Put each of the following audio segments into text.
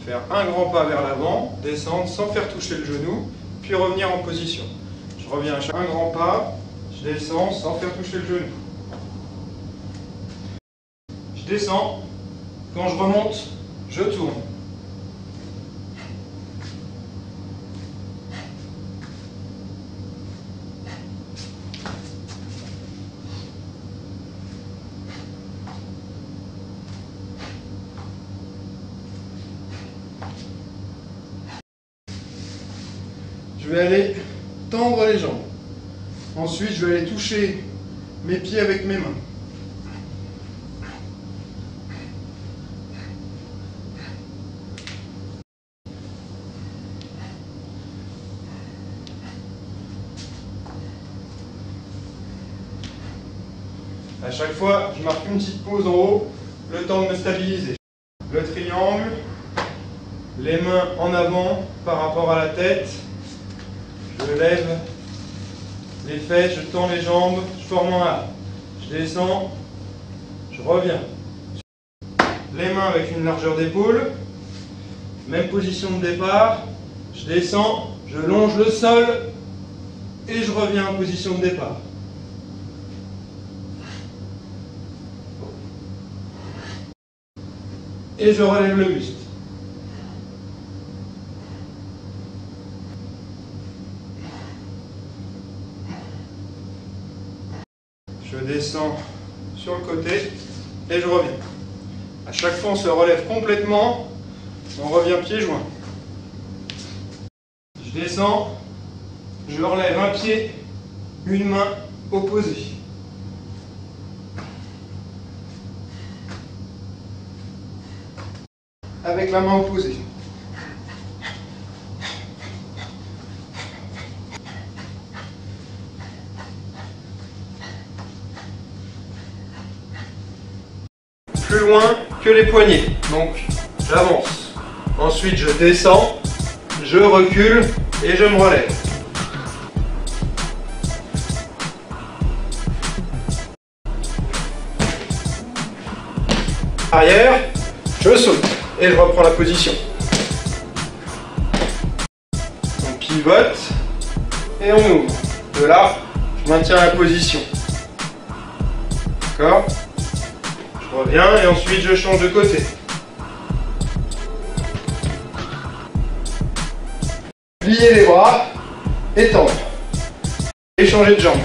Faire un grand pas vers l'avant, descendre sans faire toucher le genou, puis revenir en position. Je reviens à un grand pas, je descends sans faire toucher le genou. Je descends, quand je remonte, je tourne. Je vais aller tendre les jambes. Ensuite, je vais aller toucher mes pieds avec mes mains. À chaque fois, je marque une petite pause en haut, le temps de me stabiliser. Le triangle, les mains en avant par rapport à la tête. Je lève les fesses, je tends les jambes, je forme un A. Je descends, je reviens. Les mains avec une largeur d'épaule. Même position de départ. Je descends, je longe le sol et je reviens en position de départ. Et je relève le buste. Je descends sur le côté et je reviens. À chaque fois, on se relève complètement. On revient pieds joints. Je descends, je relève un pied, une main opposée. Avec la main opposée. Plus loin que les poignets. Donc, j'avance. Ensuite, je descends, je recule et je me relève. Arrière, je saute et je reprends la position. On pivote et on ouvre. De là, je maintiens la position. D'accord ? Je reviens et ensuite je change de côté. Plier les bras, étendre. Et changer de jambe.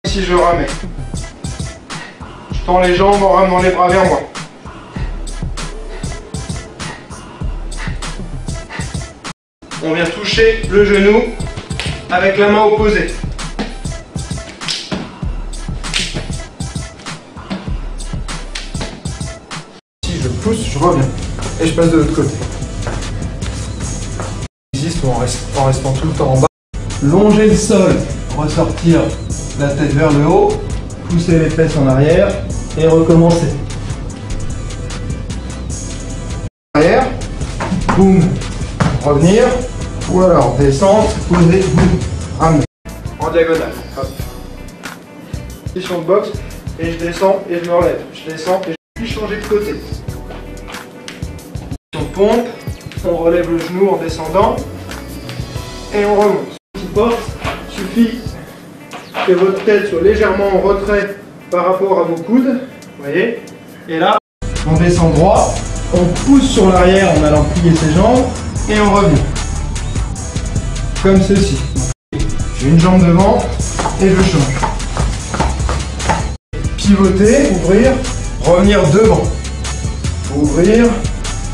Ici je ramène. Je tends les jambes en ramenant les bras vers moi. On vient toucher le genou avec la main opposée. Si je pousse, je reviens. Et je passe de l'autre côté. Existe en restant tout le temps en bas. Longer le sol, ressortir la tête vers le haut, pousser les fesses en arrière et recommencer. Arrière, boum, revenir, ou alors descendre, poser, boum, ramener. En diagonale, hop. Position de boxe, et je descends et je me relève. Je descends et je puis changer de côté. On pompe, on relève le genou en descendant et on remonte. Petite porte, suffit que votre tête soit légèrement en retrait par rapport à vos coudes, vous voyez, et là, on descend droit, on pousse sur l'arrière en allant plier ses jambes, et on revient, comme ceci. J'ai une jambe devant, et je change. Pivoter, ouvrir, revenir devant. Ouvrir,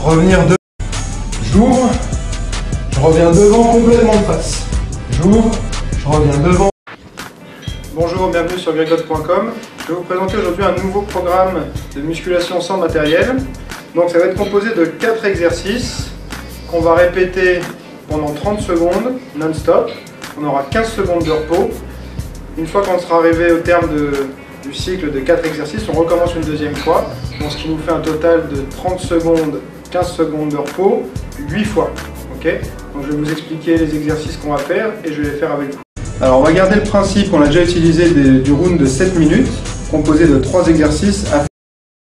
revenir devant. J'ouvre, je reviens devant complètement de face. J'ouvre, je reviens devant. Bonjour, bienvenue sur gregotte.com. Je vais vous présenter aujourd'hui un nouveau programme de musculation sans matériel. Donc ça va être composé de 4 exercices qu'on va répéter pendant 30 secondes non-stop. On aura 15 secondes de repos. Une fois qu'on sera arrivé au terme du cycle de 4 exercices, on recommence une deuxième fois. Donc, ce qui nous fait un total de 30 secondes, 15 secondes de repos, 8 fois. Okay, donc je vais vous expliquer les exercices qu'on va faire et je vais les faire avec vous. Alors on va garder le principe qu'on a déjà utilisé du round de 7 minutes, composé de 3 exercices à